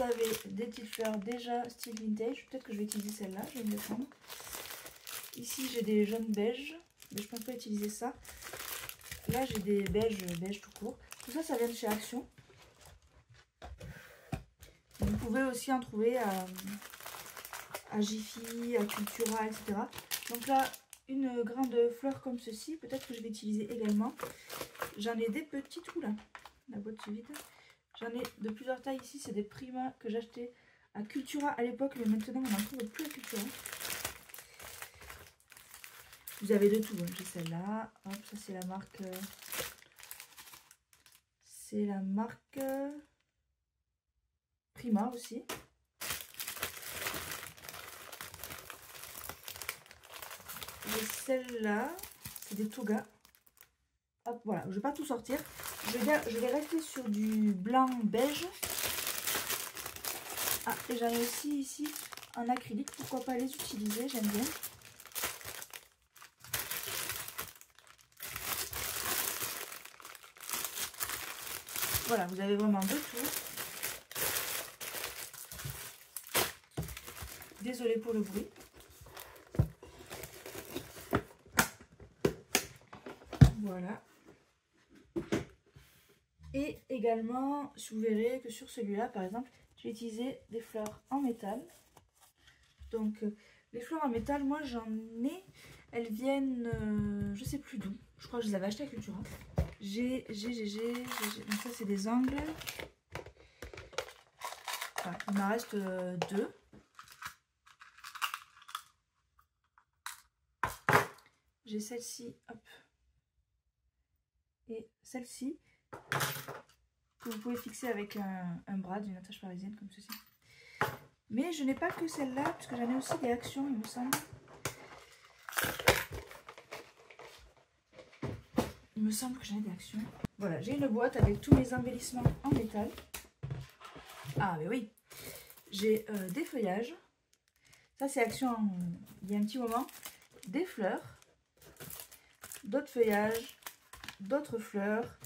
vous avez des petites fleurs déjà style vintage. Peut-être que je vais utiliser celle-là, je vais me défendre. Ici j'ai des jaunes beiges, mais je pense pas utiliser ça. Là j'ai des beige tout court. Tout ça, ça vient de chez Action. Vous pouvez aussi en trouver à Jiffy, à Cultura, etc. Donc là, une grande fleur comme ceci, peut-être que je vais utiliser également. J'en ai des petites, oula, la boîte se vide. J'en ai de plusieurs tailles ici, c'est des Prima que j'achetais à Cultura à l'époque, mais maintenant on n'en trouve plus à Cultura. Vous avez de tout, hein. J'ai celle-là, hop, ça c'est la marque... c'est la marque Prima aussi. J'ai celle-là, c'est des Toga. Hop, voilà, je ne vais pas tout sortir. Je vais rester sur du blanc beige. Ah, et j'en ai aussi ici en acrylique. Pourquoi pas les utiliser, j'aime bien. Voilà, vous avez vraiment de tout. Désolée pour le bruit. Voilà. Et également, vous verrez que sur celui-là, par exemple, j'ai utilisé des fleurs en métal. Donc, les fleurs en métal, moi j'en ai. Elles viennent, je sais plus d'où. Je crois que je les avais achetées à Cultura. Donc ça, c'est des angles. Enfin, il m'en reste 2. J'ai celle-ci, hop. Et celle-ci, que vous pouvez fixer avec un bras d'une attache parisienne comme ceci. Mais je n'ai pas que celle-là, puisque j'en ai aussi des Actions, il me semble. Il me semble que j'en ai des Actions. Voilà, j'ai une boîte avec tous mes embellissements en métal. Ah, mais oui. J'ai des feuillages. Ça, c'est Action il y a un petit moment. Des fleurs. D'autres feuillages. D'autres fleurs.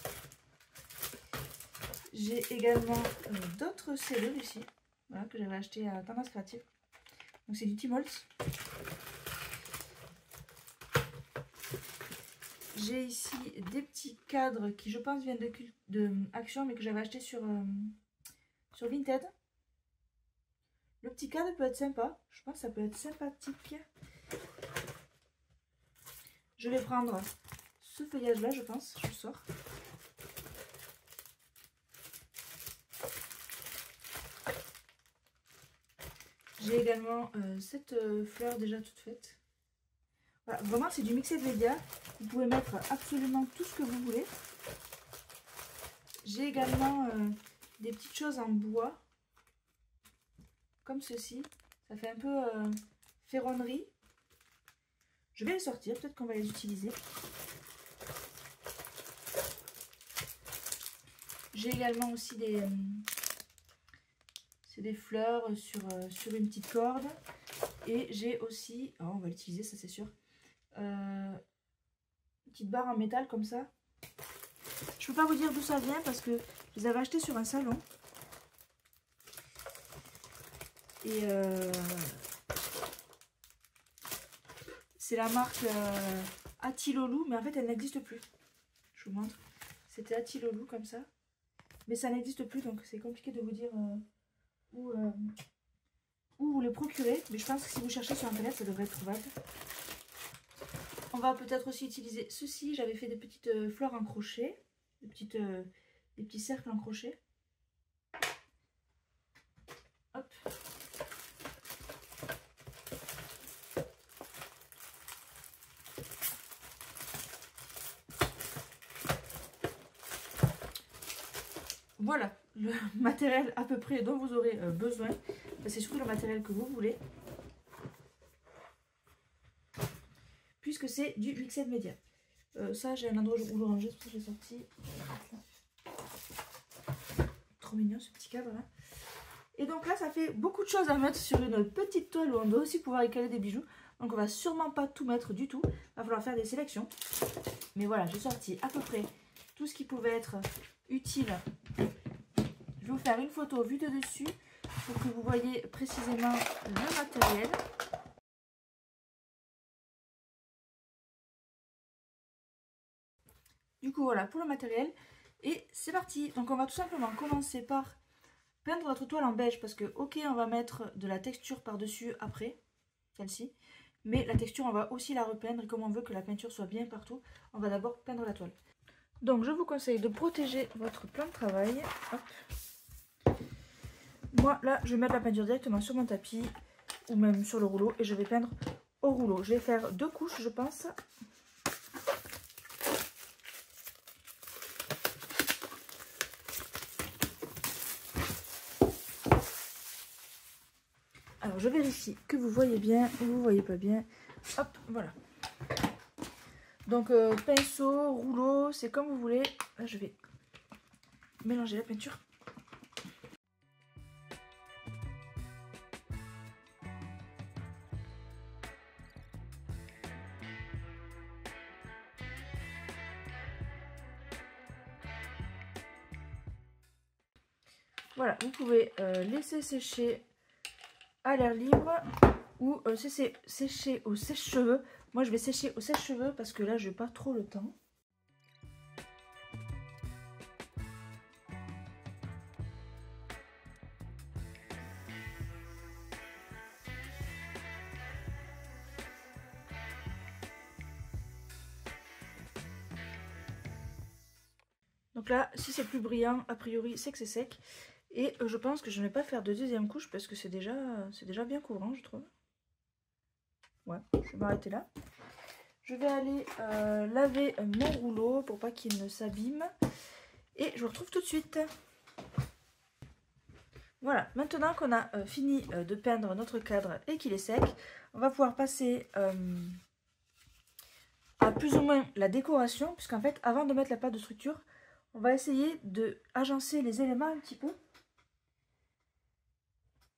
J'ai également d'autres cellules ici. Voilà, que j'avais acheté à Tendance Créative. Donc, c'est du Timols. J'ai ici des petits cadres qui, je pense, viennent de Action, mais que j'avais acheté sur Vinted. Le petit cadre peut être sympa. Je pense que ça peut être sympathique. Je vais prendre ce feuillage-là, je pense. Je le sors. J'ai également cette fleur déjà toute faite. Voilà, vraiment, c'est du mixed media. Vous pouvez mettre absolument tout ce que vous voulez. J'ai également des petites choses en bois. Comme ceci. Ça fait un peu ferronnerie. Je vais les sortir. Peut-être qu'on va les utiliser. J'ai également aussi des fleurs sur une petite corde. Et j'ai aussi... Oh, on va l'utiliser, ça c'est sûr. Une petite barre en métal comme ça. Je peux pas vous dire d'où ça vient parce que je les avais achetées sur un salon. Et c'est la marque Atilolou, mais en fait elle n'existe plus. Je vous montre. C'était Atilolou comme ça. Mais ça n'existe plus, donc c'est compliqué de vous dire où vous les procurez. Mais je pense que si vous cherchez sur internet, ça devrait être trouvable. On va peut-être aussi utiliser ceci. J'avais fait des petites fleurs en crochet. Des petits cercles en crochet. Hop. Voilà le matériel à peu près dont vous aurez besoin. C'est surtout le matériel que vous voulez. Puisque c'est du mixed media. Ça, j'ai un endroit où le ranger, c'est pour ça que j'ai sorti. Trop mignon ce petit cadre là. Et donc là, ça fait beaucoup de choses à mettre sur une petite toile où on doit aussi pouvoir y caler des bijoux. Donc on va sûrement pas tout mettre du tout. Il va falloir faire des sélections. Mais voilà, j'ai sorti à peu près tout ce qui pouvait être utile. Je vais vous faire une photo vue de dessus. pour que vous voyez précisément le matériel. Du coup, voilà pour le matériel. Et c'est parti. Donc, on va tout simplement commencer par peindre notre toile en beige. Parce que, ok, on va mettre de la texture par-dessus après, celle-ci. Mais la texture, on va aussi la repeindre. Et comme on veut que la peinture soit bien partout, on va d'abord peindre la toile. Donc, je vous conseille de protéger votre plan de travail. Hop. Moi, là, je vais mettre la peinture directement sur mon tapis ou même sur le rouleau. Et je vais peindre au rouleau. Je vais faire 2 couches, je pense. Alors, je vérifie que vous voyez bien ou vous voyez pas bien. Hop, voilà. Donc, pinceau, rouleau, c'est comme vous voulez. Là, je vais mélanger la peinture. Voilà, vous pouvez laisser sécher à l'air libre ou sécher au sèche-cheveux. Moi, je vais sécher au sèche-cheveux parce que là, je n'ai pas trop le temps. Donc là, si c'est plus brillant, a priori, c'est que c'est sec. Et je pense que je ne vais pas faire de deuxième couche parce que c'est déjà bien couvrant, je trouve. Ouais, je vais m'arrêter là. Je vais aller laver mon rouleau pour pas qu'il ne s'abîme. Et je vous retrouve tout de suite. Voilà, maintenant qu'on a fini de peindre notre cadre et qu'il est sec, on va pouvoir passer à plus ou moins la décoration. Puisqu'en fait, avant de mettre la pâte de structure, on va essayer de agencer les éléments un petit peu.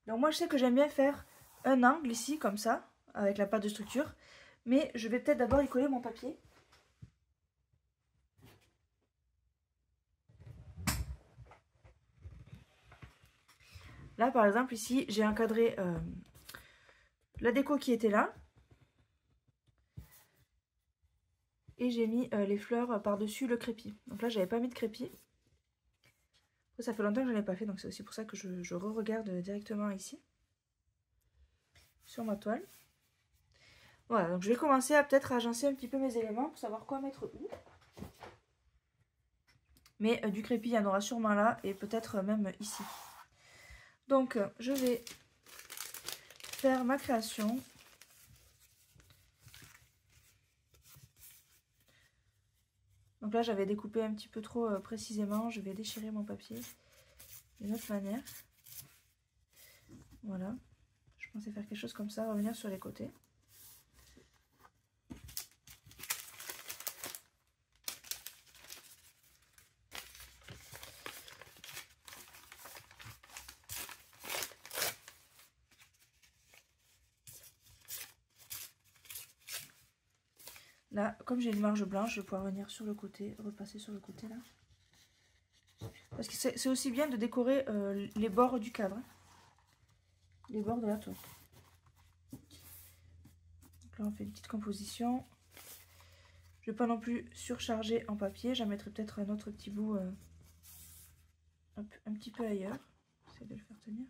Donc moi, je sais que j'aime bien faire un angle ici, comme ça, avec la pâte de structure. Mais je vais peut-être d'abord y coller mon papier. Là, par exemple, ici, j'ai encadré la déco qui était là. Et j'ai mis les fleurs par-dessus le crépi. Donc là, j'avais pas mis de crépi. Ça fait longtemps que je n'en ai pas fait, donc c'est aussi pour ça que je re-regarde directement ici. Sur ma toile. Voilà, donc je vais commencer à peut-être agencer un petit peu mes éléments pour savoir quoi mettre où. Mais du crépi, il y en aura sûrement là et peut-être même ici. Donc, je vais faire ma création. Donc là, j'avais découpé un petit peu trop précisément. Je vais déchirer mon papier d'une autre manière. Voilà. Je pensais faire quelque chose comme ça, revenir sur les côtés. Là, comme j'ai une marge blanche, je vais pouvoir venir sur le côté, repasser sur le côté là. Parce que c'est aussi bien de décorer les bords du cadre. Les bords de la toile. Donc là, on fait une petite composition. Je ne vais pas non plus surcharger en papier. J'en mettrai peut-être un autre petit bout un petit peu ailleurs. J'essaie de le faire tenir.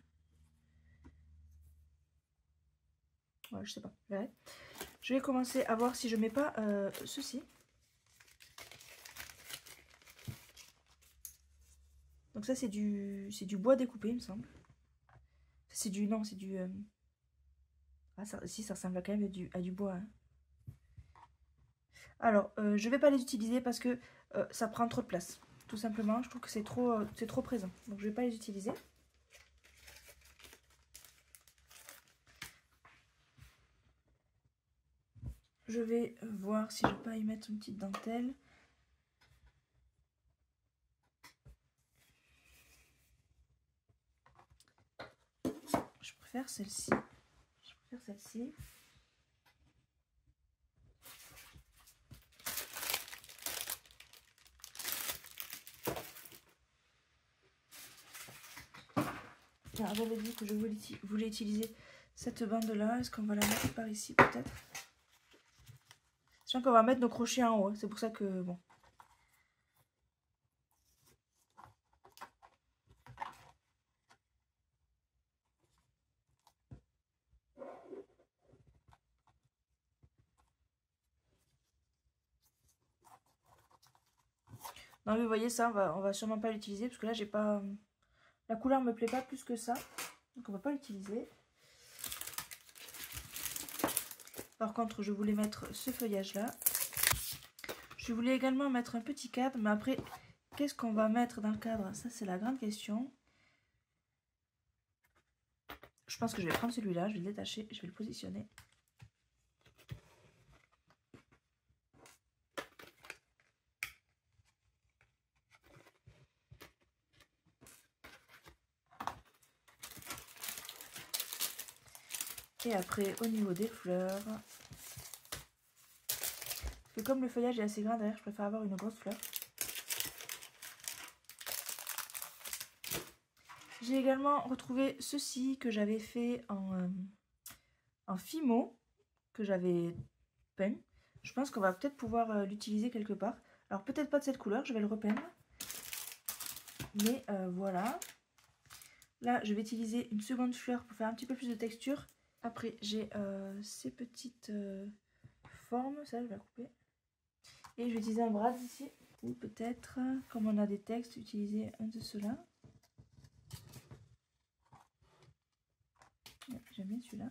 Ouais, je sais pas. Ouais. Je vais commencer à voir si je mets pas ceci. Donc ça c'est du bois découpé il me semble. C'est du non c'est du ah ça, si ça ressemble quand même à du bois. Hein. Alors je vais pas les utiliser parce que ça prend trop de place. Tout simplement, je trouve que c'est trop présent. Donc je vais pas les utiliser. Je vais voir si je peux pas y mettre une petite dentelle. Je préfère celle-ci. Je préfère celle-ci. J'avais dit que je voulais utiliser cette bande là. Est-ce qu'on va la mettre par ici peut-être? Sachant qu'on va mettre nos crochets en haut. C'est pour ça que bon. Non mais vous voyez ça, on va sûrement pas l'utiliser parce que là j'ai pas... La couleur me plaît pas plus que ça. Donc on va pas l'utiliser. Par contre je voulais mettre ce feuillage là. Je voulais également mettre un petit cadre. Mais après qu'est-ce qu'on va mettre dans le cadre? Ça c'est la grande question. Je pense que je vais prendre celui-là. Je vais le détacher. Je vais le positionner. Et après, au niveau des fleurs, parce que comme le feuillage est assez grand derrière, je préfère avoir une grosse fleur. J'ai également retrouvé ceci que j'avais fait en fimo, que j'avais peint. Je pense qu'on va peut-être pouvoir l'utiliser quelque part. Alors peut-être pas de cette couleur, je vais le repeindre. Mais voilà. Là, je vais utiliser une seconde fleur pour faire un petit peu plus de texture. Après, j'ai ces petites formes, ça je vais la couper. Et je vais utiliser un bras ici. Ou peut-être, comme on a des textes, utiliser un de ceux-là. J'aime bien celui-là.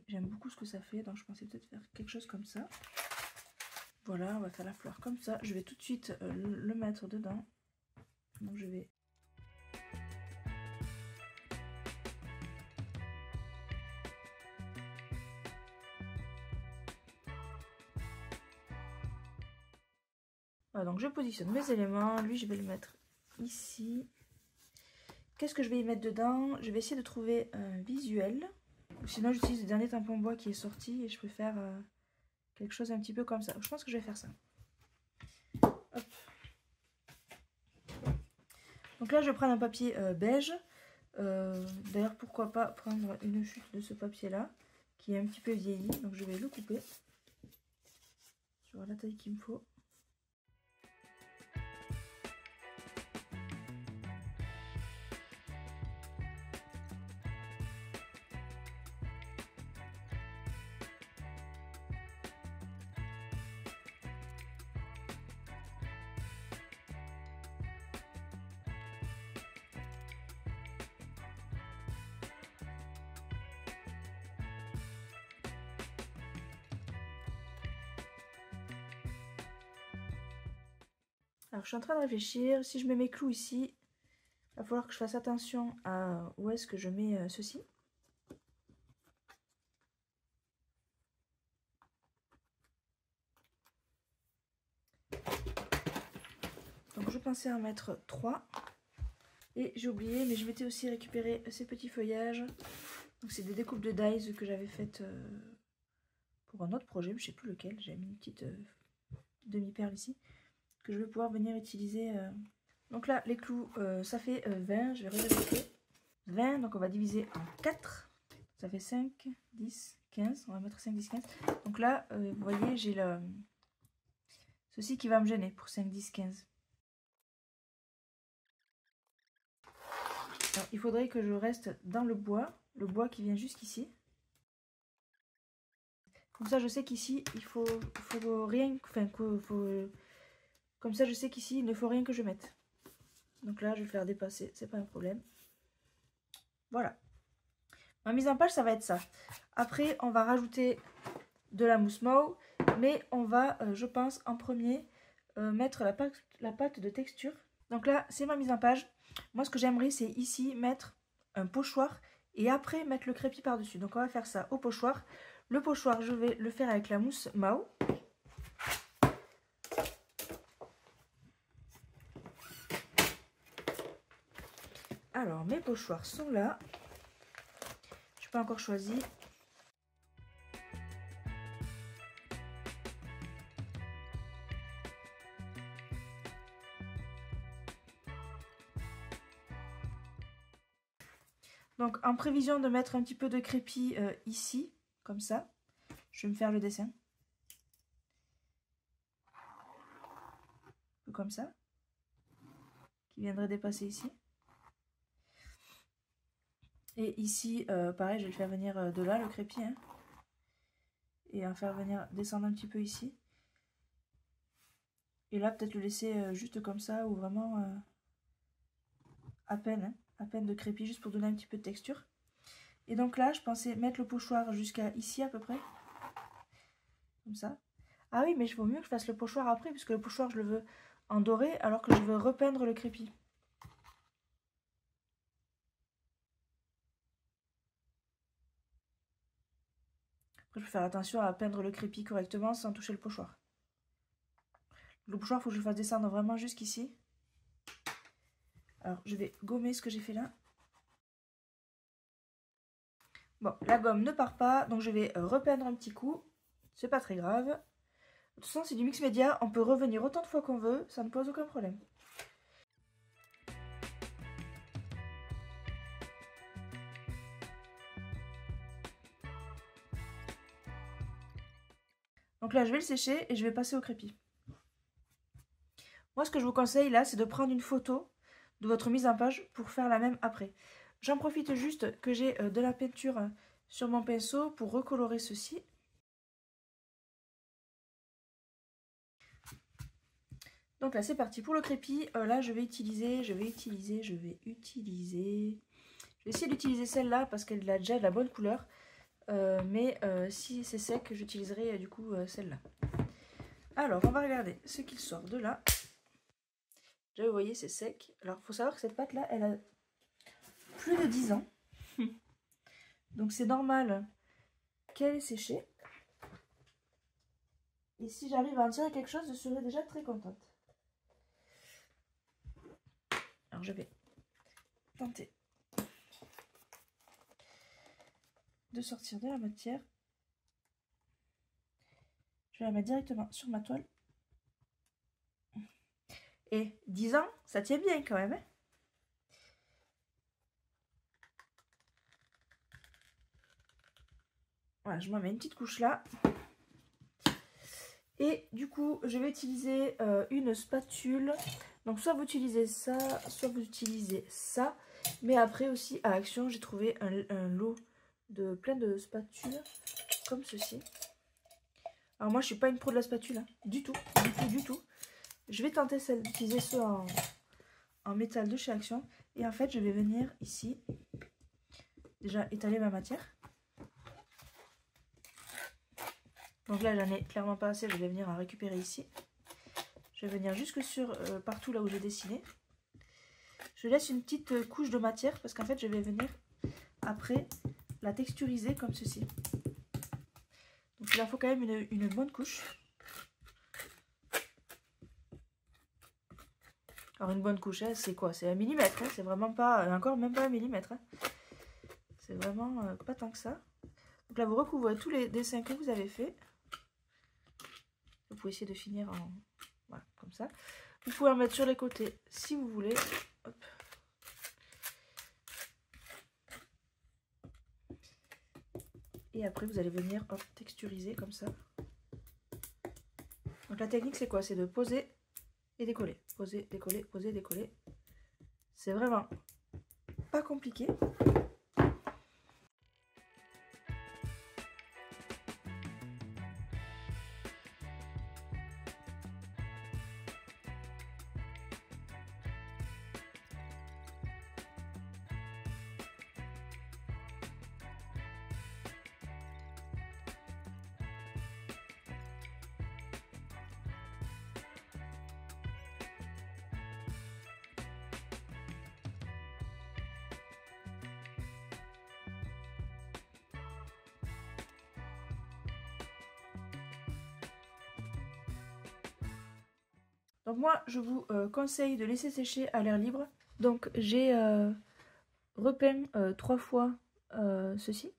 J'aime beaucoup ce que ça fait, donc je pensais peut-être faire quelque chose comme ça. Voilà, on va faire la fleur comme ça. Je vais tout de suite le mettre dedans. Donc je vais... Voilà, donc je positionne mes éléments. Lui, je vais le mettre ici. Qu'est-ce que je vais y mettre dedans? Je vais essayer de trouver un visuel. Sinon, j'utilise le dernier tampon bois qui est sorti et je peux faire quelque chose un petit peu comme ça. Je pense que je vais faire ça. Hop. Donc là, je vais prendre un papier beige. D'ailleurs, pourquoi pas prendre une chute de ce papier-là qui est un petit peu vieilli. Donc je vais le couper. Je vois la taille qu'il me faut. Alors je suis en train de réfléchir, si je mets mes clous ici, il va falloir que je fasse attention à où est-ce que je mets ceci. Donc je pensais en mettre 3. Et j'ai oublié, mais je m'étais aussi récupéré ces petits feuillages. Donc c'est des découpes de dies que j'avais faites pour un autre projet, je ne sais plus lequel. J'ai mis une petite demi-perle ici, que je vais pouvoir venir utiliser. Donc là, les clous, ça fait 20, je vais revérifier. 20, donc on va diviser en 4. Ça fait 5, 10, 15. On va mettre 5, 10, 15. Donc là, vous voyez, j'ai ceci qui va me gêner pour 5, 10, 15. Alors, il faudrait que je reste dans le bois qui vient jusqu'ici. Comme ça, je sais qu'ici, il faut rien, enfin, comme ça, je sais qu'ici, il ne faut rien que je mette. Donc là, je vais le faire dépasser, c'est pas un problème. Voilà. Ma mise en page, ça va être ça. Après, on va rajouter de la mousse mauve, mais on va, je pense, en premier, mettre la pâte de texture. Donc là, c'est ma mise en page. Moi, ce que j'aimerais, c'est ici mettre un pochoir et après mettre le crépi par-dessus. Donc on va faire ça au pochoir. Le pochoir, je vais le faire avec la mousse mauve. Alors, mes pochoirs sont là. Je n'ai pas encore choisi. Donc en prévision de mettre un petit peu de crépi ici, comme ça, je vais me faire le dessin. Un peu comme ça. Qui viendrait dépasser ici. Et ici, pareil, je vais le faire venir de là, le crépi. Hein, et en faire venir descendre un petit peu ici. Et là, peut-être le laisser juste comme ça, ou vraiment à peine de crépi, juste pour donner un petit peu de texture. Et donc là, je pensais mettre le pochoir jusqu'à ici à peu près. Comme ça. Ah oui, mais il vaut mieux que je fasse le pochoir après, puisque le pochoir, je le veux en doré, alors que je veux repeindre le crépi. Après, je peux faire attention à peindre le crépi correctement sans toucher le pochoir. Le pochoir, il faut que je le fasse descendre vraiment jusqu'ici. Alors, je vais gommer ce que j'ai fait là. Bon, la gomme ne part pas, donc je vais repeindre un petit coup. C'est pas très grave. De toute façon, c'est du mix média, on peut revenir autant de fois qu'on veut, ça ne pose aucun problème. Donc là, je vais le sécher et je vais passer au crépi. Moi, ce que je vous conseille là, c'est de prendre une photo de votre mise en page pour faire la même après. J'en profite juste que j'ai de la peinture sur mon pinceau pour recolorer ceci. Donc là, c'est parti pour le crépi. Là, je vais essayer d'utiliser celle-là parce qu'elle a déjà de la bonne couleur. Mais si c'est sec, j'utiliserai du coup celle-là. Alors, on va regarder ce qu'il sort de là. Déjà, vous voyez, c'est sec. Alors, il faut savoir que cette pâte-là, elle a plus de 10 ans. Donc, c'est normal qu'elle est séchée. Et si j'arrive à en tirer quelque chose, je serai déjà très contente. Alors, je vais tenter de sortir de la matière. Je vais la mettre directement sur ma toile. Et 10 ans, ça tient bien quand même. Hein, voilà, je m'en mets une petite couche là. Et du coup, je vais utiliser une spatule. Donc soit vous utilisez ça, soit vous utilisez ça. Mais après aussi, à Action, j'ai trouvé un lot de plein de spatules comme ceci. Alors moi, je suis pas une pro de la spatule, hein, du tout. Je vais tenter d'utiliser ceux en métal de chez Action. Et en fait, je vais venir ici, déjà étaler ma matière. Donc là, j'en ai clairement pas assez, je vais venir en récupérer ici. Je vais venir jusque sur partout là où j'ai dessiné. Je laisse une petite couche de matière parce qu'en fait, je vais venir après la texturiser comme ceci. Donc il en faut quand même une bonne couche. Alors une bonne couche, hein, c'est quoi? C'est 1 millimètre, hein, c'est vraiment pas, encore même pas 1 millimètre. Hein. C'est vraiment pas tant que ça. Donc là, vous recouvrez tous les dessins que vous avez fait. Vous pouvez essayer de finir en... Voilà, comme ça. Vous pouvez en mettre sur les côtés si vous voulez. Hop. Et après, vous allez venir hop, texturiser comme ça. Donc la technique, c'est quoi? C'est de poser et décoller. Poser, décoller, poser, décoller. C'est vraiment pas compliqué. Donc moi, je vous conseille de laisser sécher à l'air libre. Donc j'ai repeint 3 fois ceci,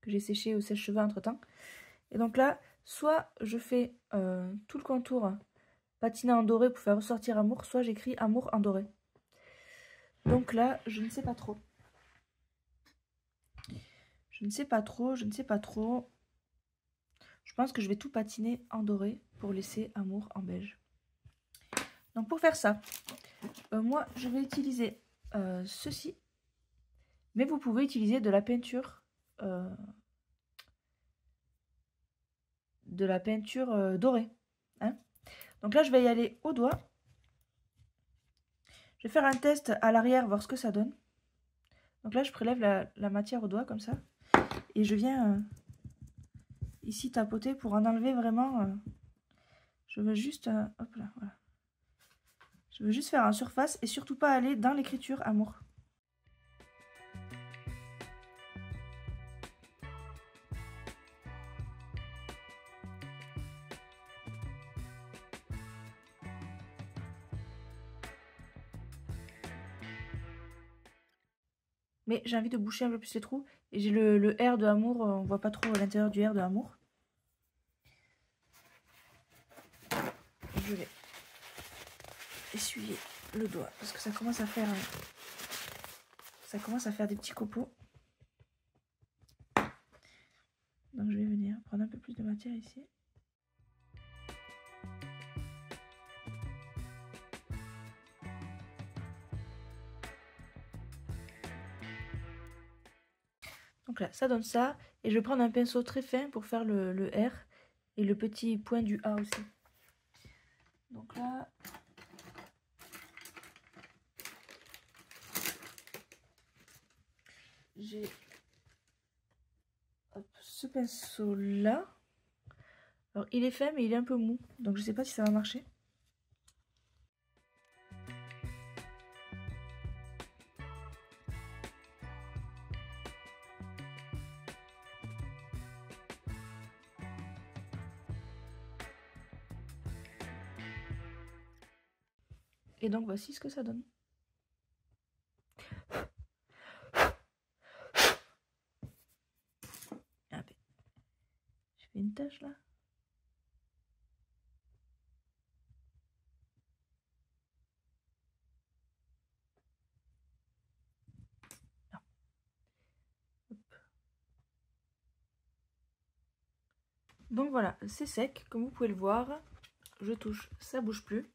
que j'ai séché au sèche-cheveux entre temps. Et donc là, soit je fais tout le contour patiné en doré pour faire ressortir amour, soit j'écris amour en doré. Donc là, je ne sais pas trop. Je ne sais pas trop, je ne sais pas trop. Je pense que je vais tout patiner en doré pour laisser Amour en beige. Donc pour faire ça, moi je vais utiliser ceci. Mais vous pouvez utiliser de la peinture dorée. Hein. Donc là je vais y aller au doigt. Je vais faire un test à l'arrière, voir ce que ça donne. Donc là je prélève la matière au doigt comme ça. Et je viens ici tapoter pour en enlever vraiment. Je veux juste... hop là, voilà. Je veux juste faire en surface et surtout pas aller dans l'écriture Amour. Mais j'ai envie de boucher un peu plus les trous. Et j'ai le R de Amour, on voit pas trop l'intérieur du R de Amour. Je vais essuyer le doigt parce que ça commence à faire des petits copeaux. Donc je vais venir prendre un peu plus de matière ici. Donc là, ça donne ça. Et je vais prendre un pinceau très fin pour faire le R et le petit point du A aussi. Donc là... j'ai ce pinceau là. Alors il est fin mais il est un peu mou. Donc je sais pas si ça va marcher. Et donc voici ce que ça donne. Ah ben, je fais une tache là. Non. Hop. Donc voilà, c'est sec, comme vous pouvez le voir. Je touche, ça bouge plus.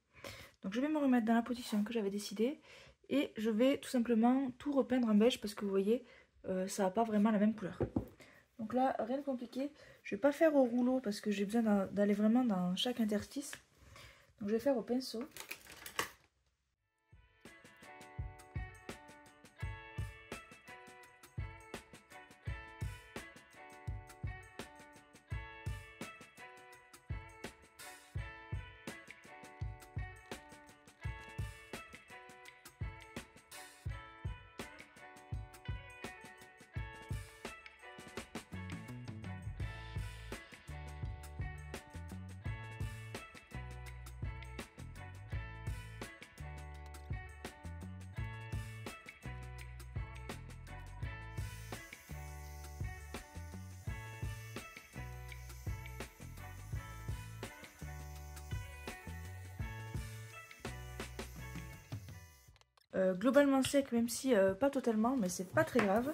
Donc je vais me remettre dans la position que j'avais décidé. Et je vais tout simplement tout repeindre en beige parce que vous voyez, ça n'a pas vraiment la même couleur. Donc là, rien de compliqué. Je vais pas faire au rouleau parce que j'ai besoin d'aller vraiment dans chaque interstice. Donc je vais faire au pinceau. Globalement sec, même si pas totalement, mais c'est pas très grave.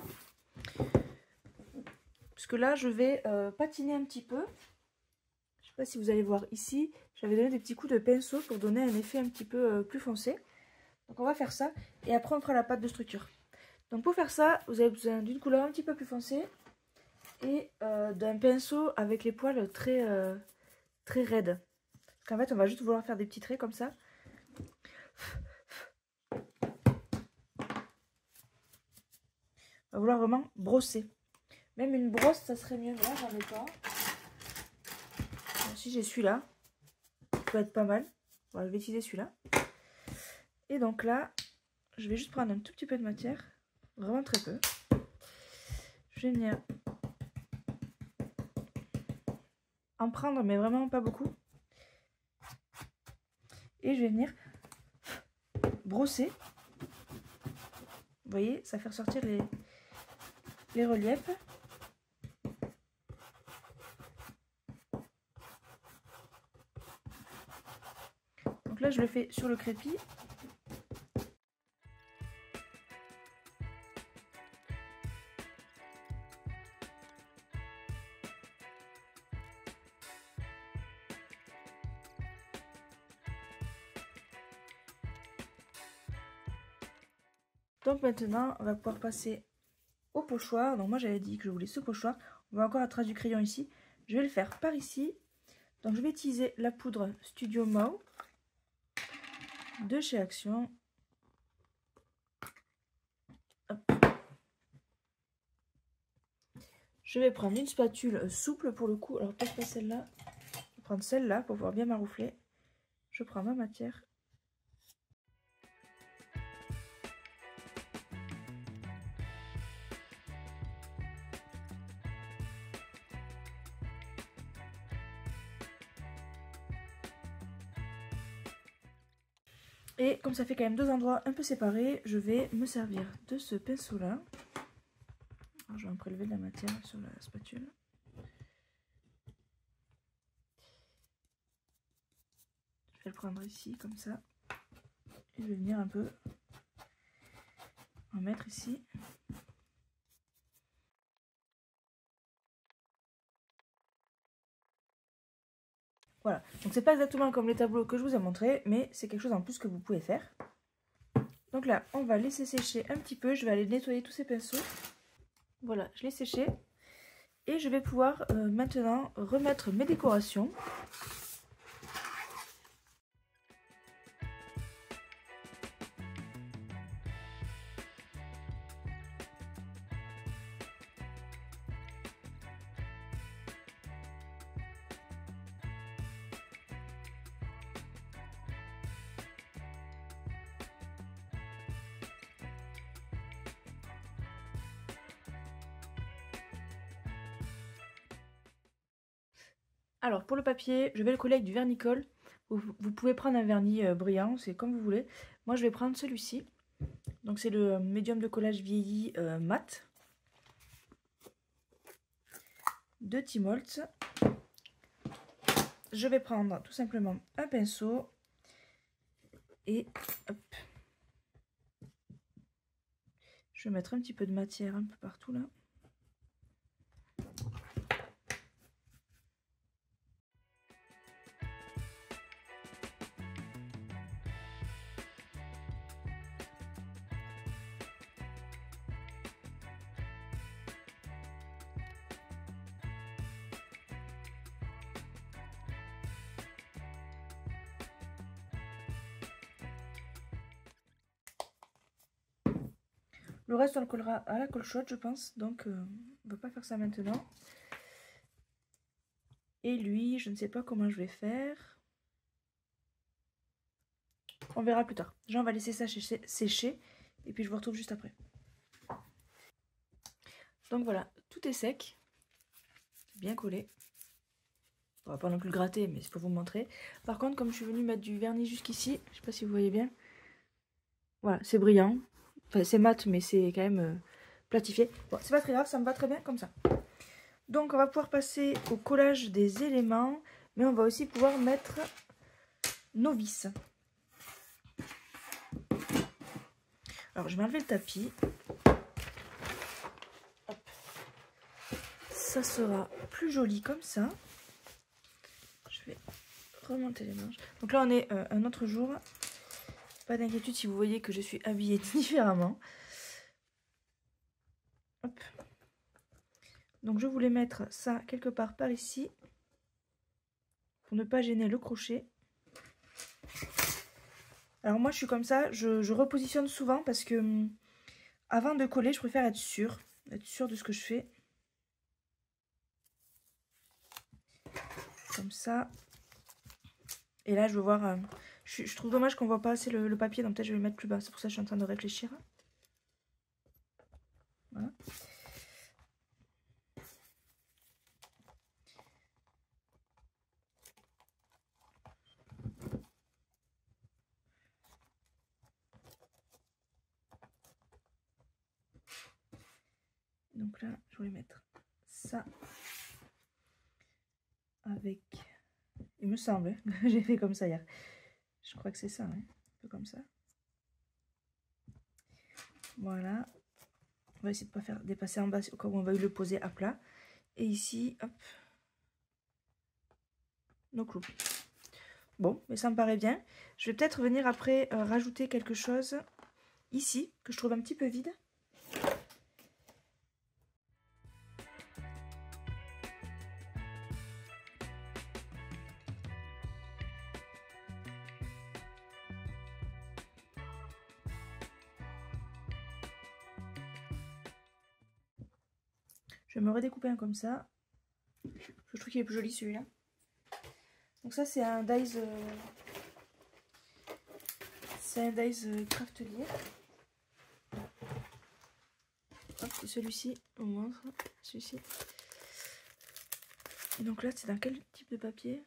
Parce que là, je vais patiner un petit peu. Je sais pas si vous allez voir ici, j'avais donné des petits coups de pinceau pour donner un effet un petit peu plus foncé. Donc on va faire ça et après on fera la pâte de structure. Donc pour faire ça, vous avez besoin d'une couleur un petit peu plus foncée et d'un pinceau avec les poils très raides. Parce qu'en fait, on va juste vouloir faire des petits traits comme ça. On va vouloir vraiment brosser. Même une brosse, ça serait mieux. Là, j'en ai pas. Si j'ai celui-là, ça peut être pas mal. Voilà, je vais utiliser celui-là. Et donc là, je vais juste prendre un tout petit peu de matière. Vraiment très peu. Je vais venir en prendre, mais vraiment pas beaucoup. Et je vais venir brosser. Vous voyez, ça fait ressortir les reliefs. Donc là, je le fais sur le crépi. Donc maintenant, on va pouvoir passer au pochoir. Donc moi j'avais dit que je voulais ce pochoir. On va encore à trace du crayon ici. Je vais le faire par ici. Donc je vais utiliser la poudre Studio Mauve de chez Action. Hop. Je vais prendre une spatule souple pour le coup. Alors peut-être pas celle-là. Je vais prendre celle-là pour pouvoir bien maroufler. Je prends ma matière. Et comme ça fait quand même deux endroits un peu séparés, je vais me servir de ce pinceau-là. Je vais en prélever de la matière sur la spatule. Je vais le prendre ici, comme ça. Et je vais venir un peu en mettre ici. Voilà, donc c'est pas exactement comme les tableaux que je vous ai montré, mais c'est quelque chose en plus que vous pouvez faire. Donc là, on va laisser sécher un petit peu. Je vais aller nettoyer tous ces pinceaux. Voilà, je l'ai séché. Et je vais pouvoir maintenant remettre mes décorations. Alors pour le papier, je vais le coller avec du vernicole. Vous pouvez prendre un vernis brillant, c'est comme vous voulez. Moi je vais prendre celui-ci. Donc c'est le médium de collage vieilli mat de Timolt. Je vais prendre tout simplement un pinceau et hop. Je vais mettre un petit peu de matière un peu partout là. Le reste on le collera à la colle chaude je pense, donc on ne va pas faire ça maintenant. Et lui, je ne sais pas comment je vais faire. On verra plus tard. Déjà on va laisser ça sécher et puis je vous retrouve juste après. Donc voilà, tout est sec, bien collé. On va pas non plus le gratter, mais c'est pour vous montrer. Par contre, comme je suis venue mettre du vernis jusqu'ici, je sais pas si vous voyez bien. Voilà, c'est brillant. Enfin, c'est mat, mais c'est quand même platifié. Bon, c'est pas très grave, ça me va très bien comme ça. Donc, on va pouvoir passer au collage des éléments, mais on va aussi pouvoir mettre nos vis. Alors, je vais enlever le tapis. Hop. Ça sera plus joli comme ça. Je vais remonter les manches. Donc là, on est un autre jour. Pas d'inquiétude si vous voyez que je suis habillée différemment. Hop. Donc je voulais mettre ça quelque part par ici. Pour ne pas gêner le crochet. Alors moi je suis comme ça, je repositionne souvent parce que avant de coller, je préfère être sûre de ce que je fais. Comme ça. Et là je veux voir, je trouve dommage qu'on voit pas assez le papier, donc peut-être je vais le mettre plus bas. C'est pour ça que je suis en train de réfléchir. Voilà. Donc là, je voulais mettre ça avec... Il me semble que j'ai fait comme ça hier. Je crois que c'est ça, hein, un peu comme ça. Voilà. On va essayer de ne pas faire dépasser en bas au cas où on va le poser à plat. Et ici, hop, nos clous. Bon, mais ça me paraît bien. Je vais peut-être venir après rajouter quelque chose ici, que je trouve un petit peu vide. Je vais me redécouper un comme ça. Je trouve qu'il est plus joli celui-là. Donc ça c'est un Dies Craftelier. Hop, c'est celui-ci, on montre. Celui-ci. Et donc là c'est dans quel type de papier?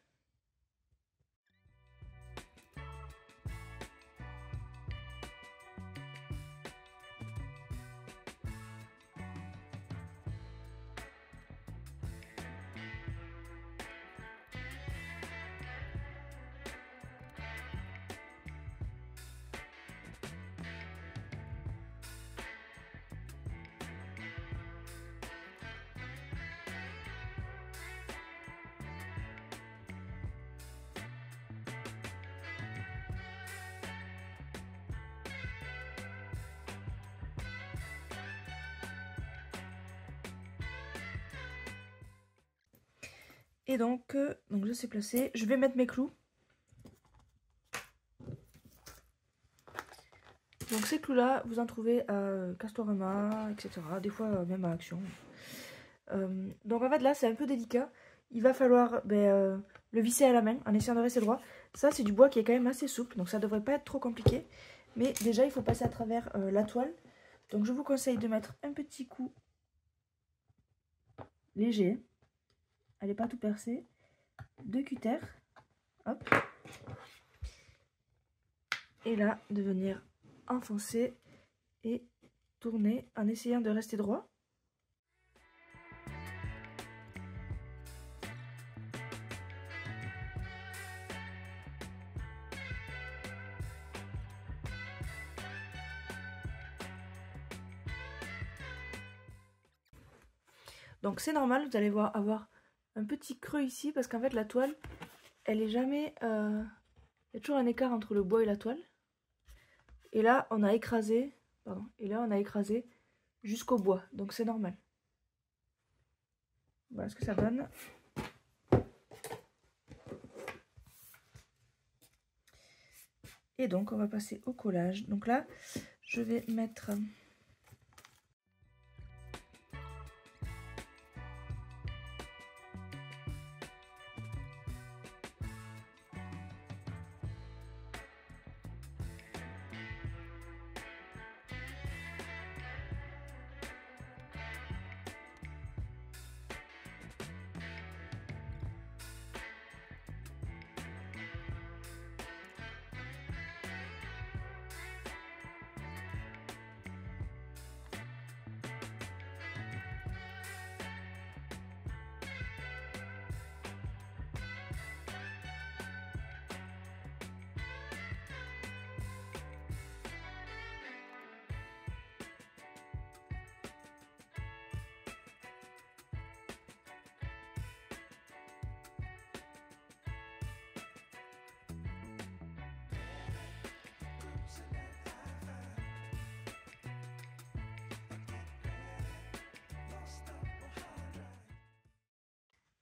Et donc je sais placer. Je vais mettre mes clous. Donc ces clous là, vous en trouvez à Castorama, etc. Des fois même à Action. Donc en fait là c'est un peu délicat. Il va falloir le visser à la main en essayant de rester droit. Ça c'est du bois qui est quand même assez souple, donc ça devrait pas être trop compliqué. Mais déjà il faut passer à travers la toile. Donc je vous conseille de mettre un petit coup léger. Elle n'est pas tout percée. De cutter. Hop. Et là de venir enfoncer et tourner en essayant de rester droit. Donc c'est normal, vous allez voir avoir un petit creux ici parce qu'en fait la toile, elle est jamais... il y a toujours un écart entre le bois et la toile. Et là on a écrasé, jusqu'au bois, donc c'est normal. Voilà ce que ça donne. Et donc on va passer au collage. Donc là je vais mettre...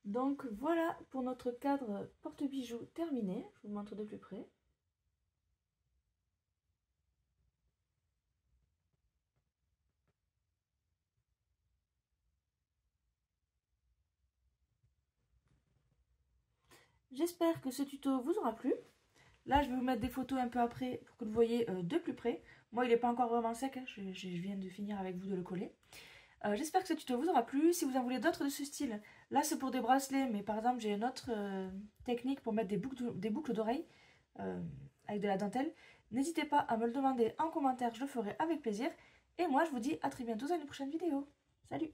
Donc voilà pour notre cadre porte-bijoux terminé. Je vous montre de plus près. J'espère que ce tuto vous aura plu. Là, je vais vous mettre des photos un peu après pour que vous voyez de plus près. Moi, il n'est pas encore vraiment sec, hein. Je viens de finir avec vous de le coller. J'espère que ce tuto vous aura plu. Si vous en voulez d'autres de ce style, là c'est pour des bracelets, mais par exemple j'ai une autre technique pour mettre des boucles d'oreilles avec de la dentelle. N'hésitez pas à me le demander en commentaire, je le ferai avec plaisir. Et moi je vous dis à très bientôt dans une prochaine vidéo. Salut!